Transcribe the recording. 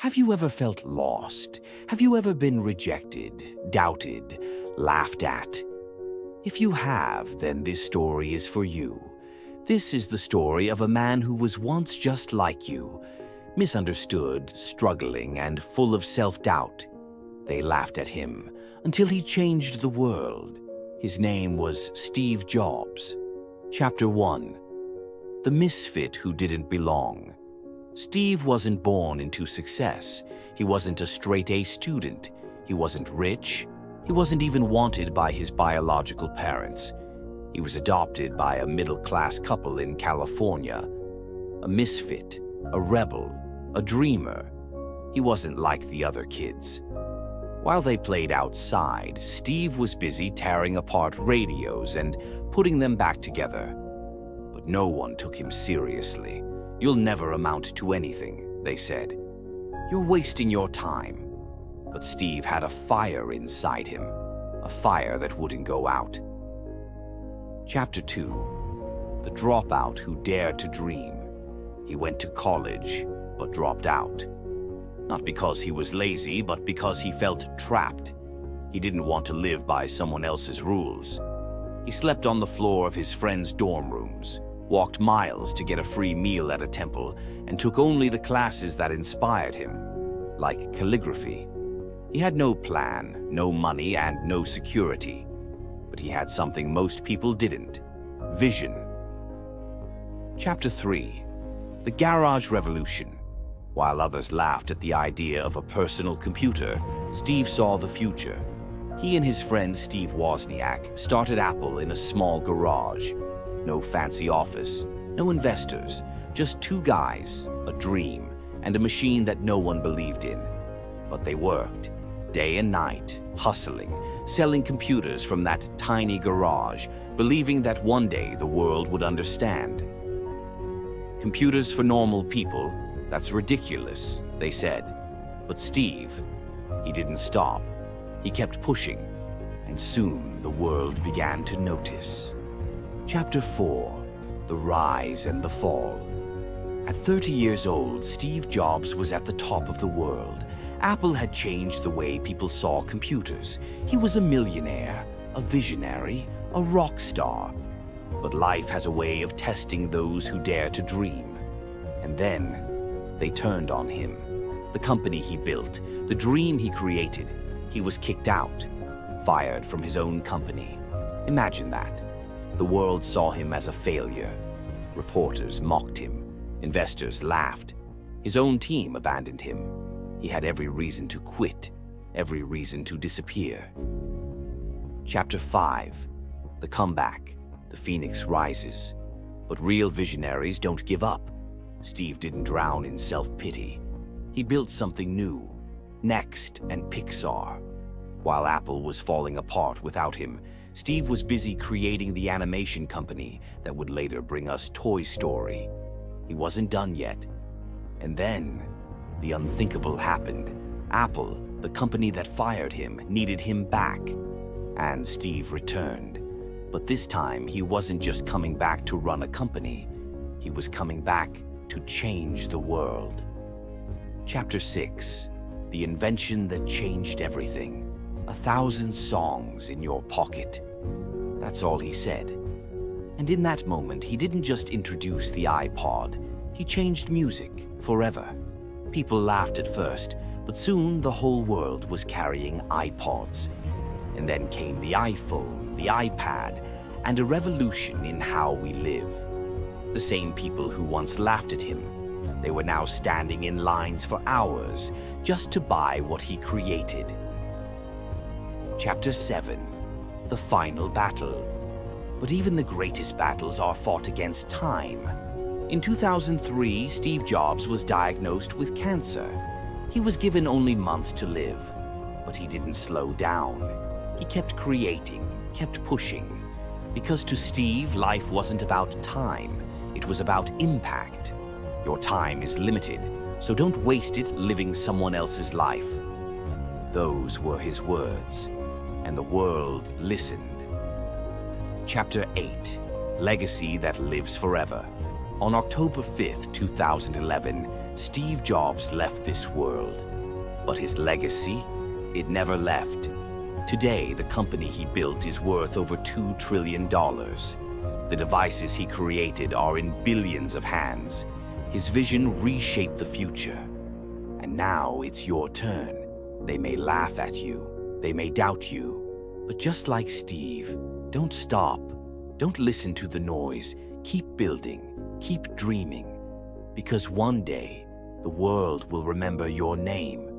Have you ever felt lost? Have you ever been rejected, doubted, laughed at? If you have, then this story is for you. This is the story of a man who was once just like you, misunderstood, struggling, and full of self-doubt. They laughed at him until he changed the world. His name was Steve Jobs. Chapter 1. The Misfit Who Didn't Belong. Steve wasn't born into success. He wasn't a straight-A student. He wasn't rich. He wasn't even wanted by his biological parents. He was adopted by a middle-class couple in California. A misfit, a rebel, a dreamer. He wasn't like the other kids. While they played outside, Steve was busy tearing apart radios and putting them back together. But no one took him seriously. "You'll never amount to anything," they said. "You're wasting your time." But Steve had a fire inside him, a fire that wouldn't go out. Chapter 2. The Dropout Who Dared to Dream. He went to college, but dropped out. Not because he was lazy, but because he felt trapped. He didn't want to live by someone else's rules. He slept on the floor of his friends' dorm rooms, walked miles to get a free meal at a temple, and took only the classes that inspired him, like calligraphy. He had no plan, no money, and no security. But he had something most people didn't: vision. Chapter 3. The Garage Revolution. While others laughed at the idea of a personal computer, Steve saw the future. He and his friend Steve Wozniak started Apple in a small garage. No fancy office, no investors, just two guys, a dream, and a machine that no one believed in. But they worked, day and night, hustling, selling computers from that tiny garage, believing that one day the world would understand. Computers for normal people, that's ridiculous, they said. But Steve, he didn't stop. He kept pushing, and soon the world began to notice. Chapter 4. The Rise and the Fall. At 30 years old, Steve Jobs was at the top of the world. Apple had changed the way people saw computers. He was a millionaire, a visionary, a rock star. But life has a way of testing those who dare to dream. And then they turned on him. The company he built, the dream he created, he was kicked out, fired from his own company. Imagine that. The world saw him as a failure. Reporters mocked him. Investors laughed. His own team abandoned him. He had every reason to quit, every reason to disappear. Chapter 5. The Comeback. The Phoenix Rises. But real visionaries don't give up. Steve didn't drown in self-pity. He built something new, Next and Pixar. While Apple was falling apart without him, Steve was busy creating the animation company that would later bring us Toy Story. He wasn't done yet. And then, the unthinkable happened. Apple, the company that fired him, needed him back. And Steve returned. But this time, he wasn't just coming back to run a company. He was coming back to change the world. Chapter 6. The Invention That Changed Everything. 1,000 songs in your pocket. That's all he said. And in that moment, he didn't just introduce the iPod. He changed music forever. People laughed at first, but soon the whole world was carrying iPods. And then came the iPhone, the iPad, and a revolution in how we live. The same people who once laughed at him, they were now standing in lines for hours just to buy what he created. Chapter 7. The Final Battle. But even the greatest battles are fought against time. In 2003, Steve Jobs was diagnosed with cancer. He was given only months to live, but he didn't slow down. He kept creating, kept pushing. Because to Steve, life wasn't about time. It was about impact. Your time is limited, so don't waste it living someone else's life. Those were his words, and the world listened. Chapter 8. Legacy That Lives Forever. On October 5th, 2011, Steve Jobs left this world, but his legacy, it never left. Today, the company he built is worth over $2 trillion. The devices he created are in billions of hands. His vision reshaped the future. And now it's your turn. They may laugh at you, they may doubt you, but just like Steve, don't stop. Don't listen to the noise. Keep building, keep dreaming, because one day the world will remember your name.